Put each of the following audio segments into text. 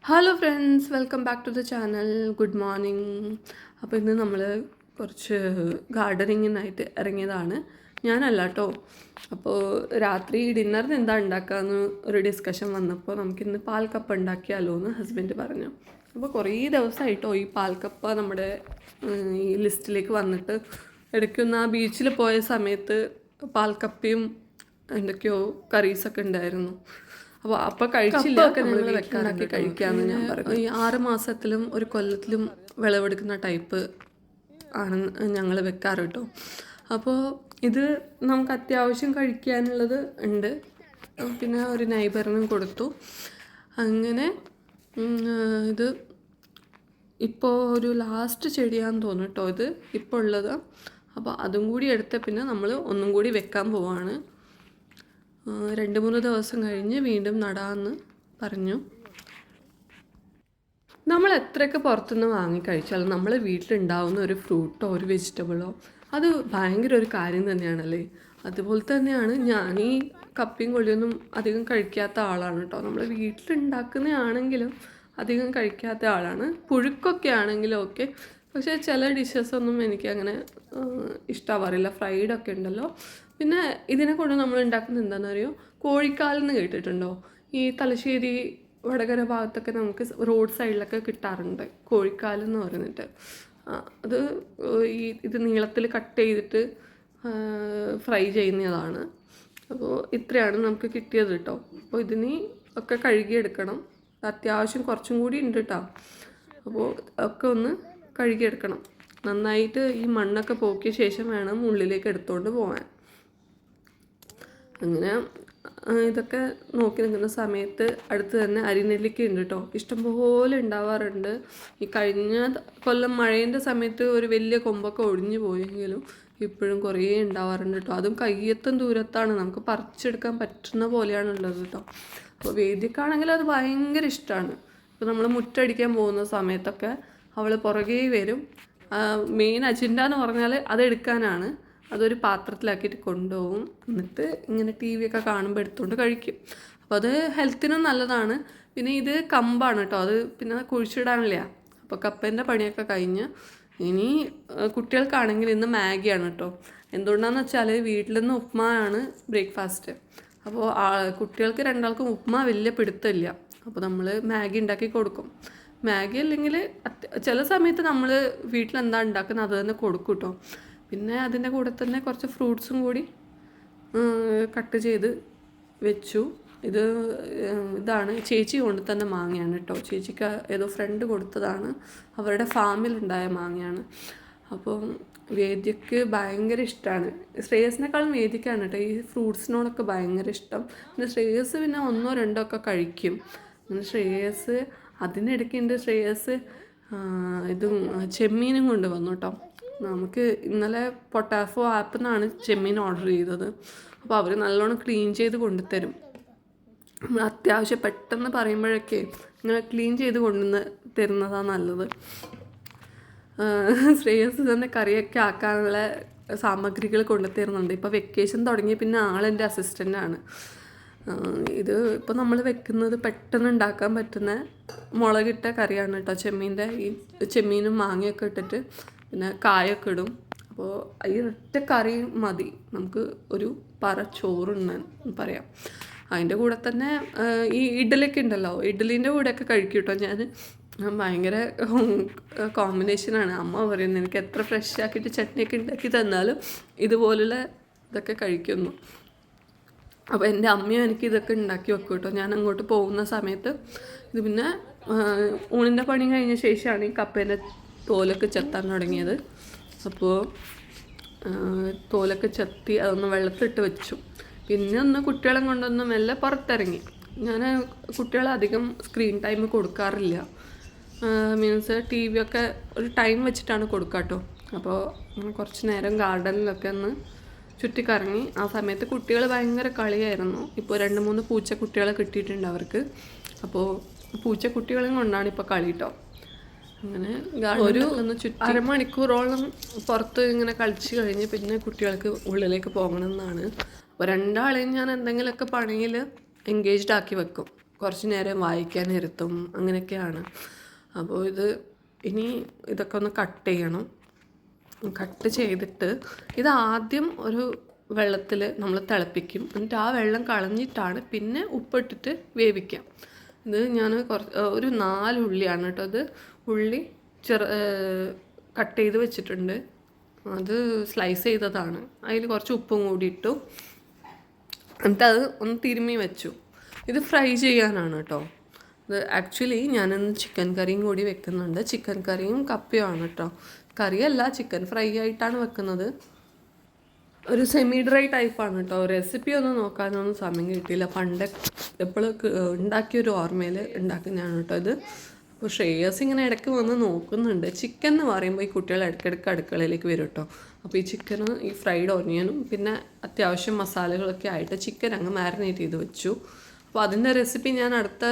Hello friends, welcome back to the channel. Good morning. അപ്പോൾ ഇന്ന് നമ്മൾ കുറച്ച് ഗാർഡനിങ്ങിനായിട്ട് ഇറങ്ങിയതാണ്. ഞാനല്ല കേട്ടോ. അപ്പോൾ രാത്രി ഡിന്നറിന് എന്താ ഉണ്ടാക്കാമെന്ന് ഒരു ഡിസ്കഷൻ വന്നപ്പോൾ നമുക്കിന്ന് പാൽക്കപ്പ ഉണ്ടാക്കിയാലോ എന്ന് ഹസ്ബൻഡ് പറഞ്ഞു. അപ്പോൾ കുറേ ദിവസമായിട്ടോ ഈ പാൽക്കപ്പ നമ്മുടെ ഈ ലിസ്റ്റിലേക്ക് വന്നിട്ട്. ഇടയ്ക്കൊന്ന് ആ ബീച്ചിൽ പോയ സമയത്ത് പാൽക്കപ്പയും എന്തൊക്കെയോ കറീസൊക്കെ ഉണ്ടായിരുന്നു. അപ്പോൾ കഴിച്ചില്ല. നമ്മൾ വെക്കാനൊക്കെ കഴിക്കാമെന്ന് ഞാൻ പറഞ്ഞു. ഈ 6 മാസത്തിലും ഒരു കൊല്ലത്തിലും വിളവെടുക്കുന്ന ടൈപ്പ് ആണ് ഞങ്ങൾ വെക്കാറ് കേട്ടോ. അപ്പോൾ ഇത് നമുക്ക് അത്യാവശ്യം കഴിക്കാനുള്ളത് ഉണ്ട്. പിന്നെ ഒരു നൈബറിനും കൊടുത്തു. അങ്ങനെ ഇത് ഇപ്പോൾ ഒരു ലാസ്റ്റ് ചെടിയാന്ന് തോന്നുന്നു കേട്ടോ ഇത് ഇപ്പോൾ ഉള്ളത്. അപ്പോൾ അതും കൂടി എടുത്ത പിന്നെ നമ്മൾ ഒന്നും കൂടി വെക്കാൻ പോവാണ്. 2-3 ദിവസം കഴിഞ്ഞ് വീണ്ടും നടാമെന്ന് പറഞ്ഞു. നമ്മൾ എത്രയൊക്കെ പുറത്തുനിന്ന് വാങ്ങിക്കഴിച്ചാലും നമ്മൾ വീട്ടിലുണ്ടാവുന്ന ഒരു ഫ്രൂട്ടോ ഒരു വെജിറ്റബിളോ അത് ഭയങ്കര ഒരു കാര്യം തന്നെയാണല്ലേ. അതുപോലെ തന്നെയാണ് ഞാൻ ഈ കപ്പയും കൊള്ളിയൊന്നും അധികം കഴിക്കാത്ത ആളാണ് കേട്ടോ. നമ്മൾ വീട്ടിലുണ്ടാക്കുന്നതാണെങ്കിലും അധികം കഴിക്കാത്ത ആളാണ്. പുഴുക്കൊക്കെ ആണെങ്കിലും ഓക്കെ. പക്ഷേ ചില ഡിഷസൊന്നും എനിക്ക് അങ്ങനെ ഇഷ്ടമാവാറില്ല. ഫ്രൈഡൊക്കെ ഉണ്ടല്ലോ. പിന്നെ ഇതിനെ കൊണ്ട് നമ്മൾ ഉണ്ടാക്കുന്നത് എന്താണെന്ന് അറിയോ, കോഴിക്കാലെന്ന് കേട്ടിട്ടുണ്ടോ? ഈ തലശ്ശേരി വടകര ഭാഗത്തൊക്കെ നമുക്ക് റോഡ് സൈഡിലൊക്കെ കിട്ടാറുണ്ട് കോഴിക്കാലെന്ന് പറഞ്ഞിട്ട്. അത് ഇത് നീളത്തിൽ കട്ട് ചെയ്തിട്ട് ഫ്രൈ ചെയ്യുന്നതാണ്. അപ്പോൾ ഇത്രയാണ് നമുക്ക് കിട്ടിയത് കേട്ടോ. അപ്പോൾ ഇതിന് ഒക്കെ കഴുകിയെടുക്കണം. അത്യാവശ്യം കുറച്ചും കൂടി ഉണ്ട് കേട്ടോ. അപ്പോൾ ഒക്കെ ഒന്ന് കഴുകിയെടുക്കണം നന്നായിട്ട്. ഈ മണ്ണൊക്കെ പോക്കിയ ശേഷം വേണം ഉള്ളിലേക്ക് എടുത്തുകൊണ്ട് പോകാൻ. അങ്ങനെ ഇതൊക്കെ നോക്കി നിൽക്കുന്ന സമയത്ത് അടുത്ത് തന്നെ അരിനെല്ലിക്ക ഉണ്ട് കേട്ടോ. ഇഷ്ടംപോലെ ഉണ്ടാവാറുണ്ട്. ഈ കഴിഞ്ഞ കൊല്ലം മഴേൻ്റെ സമയത്ത് ഒരു വലിയ കൊമ്പൊക്കെ ഒടിഞ്ഞു പോയെങ്കിലും ഇപ്പോഴും കുറേ ഉണ്ടാവാറുണ്ട് കേട്ടോ. അതും കയ്യെത്തും ദൂരത്താണ്, നമുക്ക് പറിച്ചെടുക്കാൻ പറ്റുന്ന പോലെയാണുള്ളത് കേട്ടോ. അപ്പോൾ വേദിക്കാണെങ്കിൽ അത് ഭയങ്കര ഇഷ്ടമാണ്. ഇപ്പോൾ നമ്മൾ മുറ്റടിക്കാൻ പോകുന്ന സമയത്തൊക്കെ അവൾ പുറകെ വരും. മെയിൻ അജണ്ട എന്ന് പറഞ്ഞാൽ അതെടുക്കാനാണ്. അതൊരു പാത്രത്തിലാക്കിയിട്ട് കൊണ്ടുപോകും. എന്നിട്ട് ഇങ്ങനെ ടി വി ഒക്കെ കാണുമ്പോൾ എടുത്തുകൊണ്ട് കഴിക്കും. അപ്പോൾ അത് ഹെൽത്തിനും നല്ലതാണ്. പിന്നെ ഇത് കമ്പാണ് കേട്ടോ. അത് പിന്നെ കുഴിച്ചിടാനില്ല. അപ്പോൾ കപ്പേൻ്റെ പണിയൊക്കെ കഴിഞ്ഞ് ഇനി കുട്ടികൾക്കാണെങ്കിൽ ഇന്ന് മാഗിയാണ് കേട്ടോ. എന്തുകൊണ്ടാണെന്ന് വെച്ചാൽ വീട്ടിൽ നിന്ന് ഉപ്മാവാണ് ബ്രേക്ക്ഫാസ്റ്റ്. അപ്പോൾ കുട്ടികൾക്ക് രണ്ടാൾക്കും ഉപ്മാ വലിയ പിടുത്തമില്ല. അപ്പോൾ നമ്മൾ മാഗി ഉണ്ടാക്കി കൊടുക്കും. മാഗി അല്ലെങ്കിൽ ചില സമയത്ത് നമ്മൾ വീട്ടിലെന്താ ഉണ്ടാക്കുന്നത് അത് തന്നെ കൊടുക്കും കേട്ടോ. പിന്നെ അതിൻ്റെ കൂടെ തന്നെ കുറച്ച് ഫ്രൂട്ട്സും കൂടി കട്ട് ചെയ്ത് വെച്ചു. ഇതാണ് ചേച്ചി കൊണ്ട് തന്നെ മാങ്ങയാണ് കേട്ടോ. ചേച്ചിക്ക് ഏതോ ഫ്രണ്ട് കൊടുത്തതാണ്. അവരുടെ ഫാമിലുണ്ടായ മാങ്ങയാണ്. അപ്പം വേദ്യക്ക് ഭയങ്കര ഇഷ്ടമാണ്. ശ്രേയസിനേക്കാളും വേദിക്കാണ് കേട്ടോ ഈ ഫ്രൂട്ട്സിനോടൊക്കെ ഭയങ്കര ഇഷ്ടം. പിന്നെ ശ്രേയസ് പിന്നെ 1-2 ഒക്കെ കഴിക്കും. അങ്ങനെ ശ്രേയസ് അതിനിടയ്ക്കുണ്ട്. ശ്രേയസ് ഇതും ചെമ്മീനും കൊണ്ട് വന്നു കേട്ടോ. നമുക്ക് ഇന്നലെ പൊട്ടാറ്റോ ആപ്പിൽ നിന്നാണ് ചെമ്മീൻ ഓർഡർ ചെയ്തത്. അപ്പോൾ അവർ നല്ലോണം ക്ലീൻ ചെയ്ത് കൊണ്ടുതരും. നമ്മൾ അത്യാവശ്യം പെട്ടെന്ന് പറയുമ്പോഴൊക്കെ ഇങ്ങനെ ക്ലീൻ ചെയ്ത് കൊണ്ടുവന്ന് തരുന്നതാണ് നല്ലത്. ശ്രേയസ് തന്നെ കറിയൊക്കെ ആക്കാനുള്ള സാമഗ്രികൾ കൊണ്ടുതരുന്നുണ്ട്. ഇപ്പോൾ വെക്കേഷൻ തുടങ്ങി പിന്നെ ആളെൻ്റെ അസിസ്റ്റൻ്റാണ്. ഇത് ഇപ്പോൾ നമ്മൾ വെക്കുന്നത് പെട്ടെന്ന് ഉണ്ടാക്കാൻ പറ്റുന്ന മുളകിട്ട കറിയാണ് കേട്ടോ. ഈ ചെമ്മീനും മാങ്ങയൊക്കെ ഇട്ടിട്ട് പിന്നെ കായൊക്കെ ഇടും. അപ്പോൾ ഈ ഒറ്റ കറി മതി നമുക്ക് ഒരു പറ ചോറുണ്ണാൻ പറയാം. അതിൻ്റെ കൂടെ തന്നെ ഈ ഇഡ്ഡലിയൊക്കെ ഉണ്ടല്ലോ, ഇഡ്ഡലീൻ്റെ കൂടെയൊക്കെ കഴിക്കും കേട്ടോ. ഞാൻ ഭയങ്കര കോമ്പിനേഷനാണ്. അമ്മ പറയുന്നത് എനിക്ക് എത്ര ഫ്രഷ് ആക്കിയിട്ട് ചട്നിയൊക്കെ ഉണ്ടാക്കി തന്നാലും ഇതുപോലുള്ള ഇതൊക്കെ കഴിക്കുന്നു. അപ്പോൾ എൻ്റെ അമ്മയും എനിക്ക് ഇതൊക്കെ ഉണ്ടാക്കി വെക്കും കേട്ടോ ഞാൻ അങ്ങോട്ട് പോകുന്ന സമയത്ത്. ഇത് പിന്നെ ഊണിൻ്റെ പണി കഴിഞ്ഞ ശേഷമാണ് ഈ കപ്പേൻ്റെ തോലൊക്കെ ചെത്താൻ തുടങ്ങിയത്. അപ്പോൾ തോലൊക്കെ ചെത്തി അതൊന്ന് വെള്ളത്തിലിട്ട് വെച്ചു. പിന്നെ ഒന്ന് കുട്ടികളെ കൊണ്ടൊന്ന് മെല്ലെ പുറത്തിറങ്ങി. ഞാൻ കുട്ടികളധികം സ്ക്രീൻ ടൈം കൊടുക്കാറില്ല. മീൻസ് ടി വി ഒക്കെ ഒരു ടൈം വെച്ചിട്ടാണ് കൊടുക്കുക കേട്ടോ. അപ്പോൾ കുറച്ച് നേരം ഗാർഡനിലൊക്കെ ഒന്ന് ചുറ്റിക്കറങ്ങി. ആ സമയത്ത് കുട്ടികൾ ഭയങ്കര കളിയായിരുന്നു. ഇപ്പോൾ 2-3 പൂച്ചക്കുട്ടികളെ കിട്ടിയിട്ടുണ്ട് അവർക്ക്. അപ്പോൾ പൂച്ചക്കുട്ടികളും കൊണ്ടാണ് ഇപ്പോൾ കളി കേട്ടോ. അങ്ങനെ ഒരു അരമണിക്കൂറോളം പുറത്ത് ഇങ്ങനെ കളിച്ച് കഴിഞ്ഞ് പിന്നെ കുട്ടികൾക്ക് ഉള്ളിലേക്ക് പോകണം എന്നാണ്. അപ്പോൾ 2 ആളെയും ഞാൻ എന്തെങ്കിലുമൊക്കെ പണിയിൽ എൻഗേജ്ഡ് ആക്കി വെക്കും. കുറച്ച് നേരം വായിക്കാനിരുത്തും, അങ്ങനെയൊക്കെയാണ്. അപ്പോൾ ഇനി ഇതൊക്കെ ഒന്ന് കട്ട് ചെയ്യണം. കട്ട് ചെയ്തിട്ട് ഇത് ആദ്യം ഒരു വെള്ളത്തിൽ നമ്മൾ തിളപ്പിക്കും. എന്നിട്ട് ആ വെള്ളം കളഞ്ഞിട്ടാണ് പിന്നെ ഉപ്പിട്ടിട്ട് വേവിക്കാം. ഇത് ഞാൻ ഒരു 4 ഉള്ളിയാണ് കേട്ടോ. അത് ഉള്ളി കട്ട് ചെയ്ത് വെച്ചിട്ടുണ്ട്. അത് സ്ലൈസ് ചെയ്തതാണ്. അതിൽ കുറച്ച് ഉപ്പും കൂടി ഇട്ടു. എന്നിട്ട് അത് ഒന്ന് തിരുമ്മി വെച്ചു. ഇത് ഫ്രൈ ചെയ്യാനാണ് കേട്ടോ. ഇത് ആക്ച്വലി ഞാനിന്ന് ചിക്കൻ കറിയും കൂടി വെക്കുന്നുണ്ട്. ചിക്കൻ കറിയും കപ്പയുമാണ് കേട്ടോ. കറിയല്ല, ചിക്കൻ ഫ്രൈ ആയിട്ടാണ് വെക്കുന്നത്. ഒരു സെമി ഡ്രൈ ടൈപ്പാണ് കേട്ടോ. റെസിപ്പി ഒന്നും നോക്കാനൊന്നും സമയം കിട്ടിയില്ല. പണ്ട് എപ്പോഴും ഉണ്ടാക്കിയൊരു ഓർമ്മയിൽ ഉണ്ടാക്കുന്നതാണ് കേട്ടോ ഇത്. അപ്പോൾ ശ്രേയസ് ഇങ്ങനെ ഇടയ്ക്ക് വന്ന് നോക്കുന്നുണ്ട്. ചിക്കൻ എന്ന് പറയുമ്പോൾ ഈ കുട്ടികൾ ഇടയ്ക്കിടയ്ക്ക് അടുക്കളയിലേക്ക് വരും കേട്ടോ. അപ്പോൾ ഈ ചിക്കനും ഈ ഫ്രൈഡ് ഓണിയനും പിന്നെ അത്യാവശ്യം മസാലകളൊക്കെ ആയിട്ട് ചിക്കൻ അങ്ങ് മാരിനേറ്റ് ചെയ്ത് വെച്ചു. അപ്പോൾ അതിൻ്റെ റെസിപ്പി ഞാൻ അടുത്ത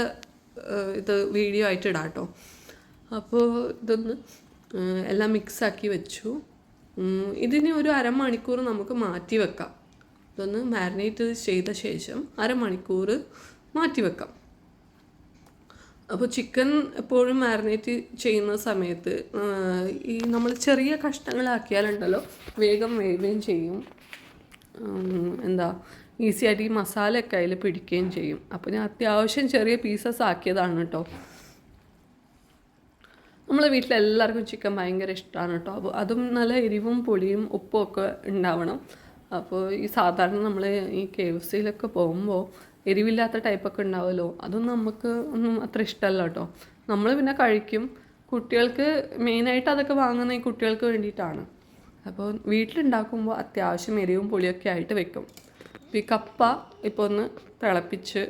വീഡിയോ ആയിട്ട് ഇടാം കേട്ടോ. അപ്പോൾ ഇതൊന്ന് എല്ലാം മിക്സാക്കി വെച്ചു. ഇതിന് ഒരു അരമണിക്കൂർ നമുക്ക് മാറ്റി വെക്കാം. ഇതൊന്ന് മാരിനേറ്റ് ചെയ്ത ശേഷം അരമണിക്കൂർ മാറ്റി വെക്കാം. അപ്പോൾ ചിക്കൻ എപ്പോഴും മാരിനേറ്റ് ചെയ്യുന്ന സമയത്ത് ഈ നമ്മൾ ചെറിയ കഷ്ണങ്ങളാക്കിയാലുണ്ടല്ലോ വേഗം വേവുകയും ചെയ്യും. ഈസി ആയിട്ട് ഈ മസാലയൊക്കെ അതിൽ പിടിക്കുകയും ചെയ്യും. അപ്പോൾ ഞാൻ അത്യാവശ്യം ചെറിയ പീസസ് ആക്കിയതാണ് കേട്ടോ. നമ്മളെ വീട്ടിലെല്ലാവർക്കും ചിക്കൻ ഭയങ്കര ഇഷ്ടമാണ് കേട്ടോ. അപ്പോൾ അതും നല്ല എരിവും പുളിയും ഉപ്പും ഒക്കെ ഉണ്ടാവണം. അപ്പോൾ ഈ സാധാരണ നമ്മൾ ഈ KFCയിലൊക്കെ പോകുമ്പോൾ എരിവില്ലാത്ത ടൈപ്പൊക്കെ ഉണ്ടാവുമല്ലോ, അതൊന്നും നമുക്ക് ഒന്നും അത്ര ഇഷ്ടമല്ല കേട്ടോ. നമ്മൾ പിന്നെ കഴിക്കും. കുട്ടികൾക്ക് മെയിനായിട്ട് അതൊക്കെ വാങ്ങുന്ന ഈ കുട്ടികൾക്ക് വേണ്ടിയിട്ടാണ്. അപ്പോൾ വീട്ടിലുണ്ടാക്കുമ്പോൾ അത്യാവശ്യം എരിവും പുളിയൊക്കെ ആയിട്ട് വെക്കും. ഈ കപ്പ ഇപ്പോൾ ഒന്ന് തിളപ്പിച്ച്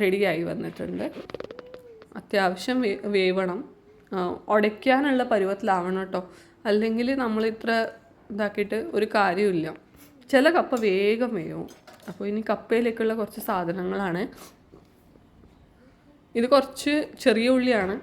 റെഡിയായി വന്നിട്ടുണ്ട്. അത്യാവശ്യം വേവണം, ഉടയ്ക്കാനുള്ള പരുവത്തിലാവണം കേട്ടോ. അല്ലെങ്കിൽ നമ്മളിത്ര ഇതാക്കിയിട്ട് ഒരു കാര്യമില്ല. ചില കപ്പ വേഗം വേവും. അപ്പോൾ ഇനി കപ്പയിലേക്കുള്ള കുറച്ച് സാധനങ്ങളാണ്. ഇത് കുറച്ച് ചെറിയ ഉള്ളിയാണ്.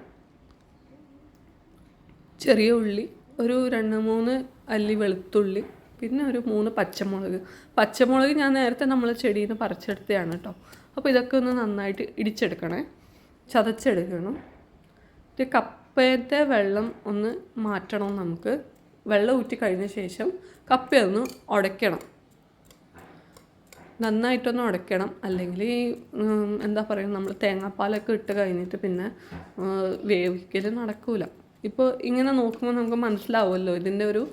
ചെറിയ ഉള്ളി, ഒരു 2-3 അല്ലി വെളുത്തുള്ളി, പിന്നെ ഒരു 3 പച്ചമുളക്. പച്ചമുളക് ഞാൻ നേരത്തെ നമ്മൾ ചെടിയിൽ നിന്ന് പറിച്ചെടുത്തതാണ് കേട്ടോ. അപ്പോൾ ഇതൊക്കെ ഒന്ന് നന്നായിട്ട് ഇടിച്ചെടുക്കണേ, ചതച്ചെടുക്കണം. കപ്പയത്തെ വെള്ളം ഒന്ന് മാറ്റണം നമുക്ക്. വെള്ളം ഊറ്റി കഴിഞ്ഞ ശേഷം കപ്പയൊന്ന് ഉടയ്ക്കണം, നന്നായിട്ടൊന്ന് ഉടയ്ക്കണം. അല്ലെങ്കിൽ നമ്മൾ തേങ്ങാപ്പാലൊക്കെ ഇട്ട് കഴിഞ്ഞിട്ട് പിന്നെ വേവിക്കൽ നടക്കൂല. ഇപ്പോൾ ഇങ്ങനെ നോക്കുമ്പോൾ നമുക്ക് മനസ്സിലാവുമല്ലോ ഇതിൻ്റെ ഒരു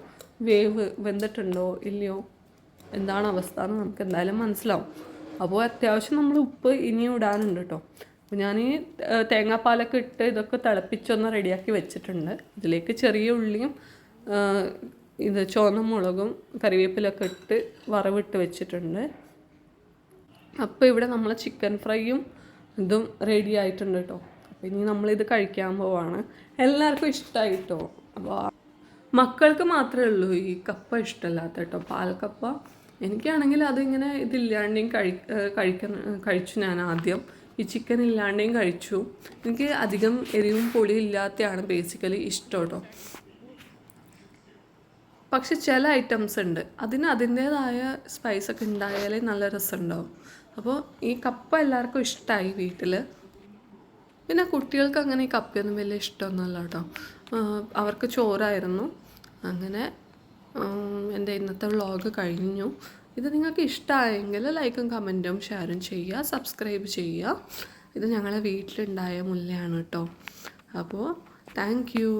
വേവ് വെന്തിട്ടുണ്ടോ ഇല്ലയോ, എന്താണ് അവസ്ഥ എന്ന് നമുക്ക് എന്തായാലും മനസ്സിലാവും. അപ്പോൾ അത്യാവശ്യം നമ്മൾ ഉപ്പ് ഇനിയും ഇടാനുണ്ട് കേട്ടോ. അപ്പോൾ ഞാൻ ഈ തേങ്ങാപ്പാലൊക്കെ ഇട്ട് ഇതൊക്കെ തിളപ്പിച്ചൊന്ന് റെഡിയാക്കി വെച്ചിട്ടുണ്ട്. ഇതിലേക്ക് ചെറിയ ഉള്ളിയും ചുവന്ന മുളകും കറിവേപ്പിലൊക്കെ ഇട്ട് വറവിട്ട് വെച്ചിട്ടുണ്ട്. അപ്പോൾ ഇവിടെ നമ്മൾ ചിക്കൻ ഫ്രൈയും ഇതും റെഡി ആയിട്ടുണ്ട് കേട്ടോ. അപ്പോൾ ഇനി നമ്മളിത് കഴിക്കാൻ പോവാണ്. എല്ലാവർക്കും ഇഷ്ടമായി കേട്ടോ. അപ്പോൾ മക്കൾക്ക് മാത്രമേ ഉള്ളൂ ഈ കപ്പ ഇഷ്ടമല്ലാത്ത കേട്ടോ, പാൽക്കപ്പ. എനിക്കാണെങ്കിൽ അതിങ്ങനെ ഇതില്ലാണ്ടെയും കഴിച്ചു. ഞാൻ ആദ്യം ഈ ചിക്കൻ ഇല്ലാണ്ടെയും കഴിച്ചു. എനിക്ക് അധികം എരിവും പൊളിയും ഇല്ലാത്തതാണ് ബേസിക്കലി ഇഷ്ടം കേട്ടോ. പക്ഷെ ചില ഐറ്റംസ് ഉണ്ട്, അതിന് അതിൻ്റേതായ സ്പൈസൊക്കെ ഉണ്ടായാലേ നല്ല രസമുണ്ടാവും. അപ്പോൾ ഈ കപ്പ എല്ലാവർക്കും ഇഷ്ടമായി വീട്ടിൽ. പിന്നെ കുട്ടികൾക്ക് അങ്ങനെ ഈ കപ്പയൊന്നും വലിയ ഇഷ്ടമൊന്നുമല്ല കേട്ടോ. അവർക്ക് ചോറായിരുന്നു. അങ്ങനെ എൻ്റെ ഇന്നത്തെ വ്ളോഗ് കഴിഞ്ഞു. ഇത് നിങ്ങൾക്ക് ഇഷ്ടമായെങ്കിൽ ലൈക്കും കമൻറ്റും ഷെയറും ചെയ്യുക, സബ്സ്ക്രൈബ് ചെയ്യുക. ഇത് ഞങ്ങളെ വീട്ടിലുണ്ടായ മുല്ലയാണ് കേട്ടോ. അപ്പോൾ താങ്ക് യു.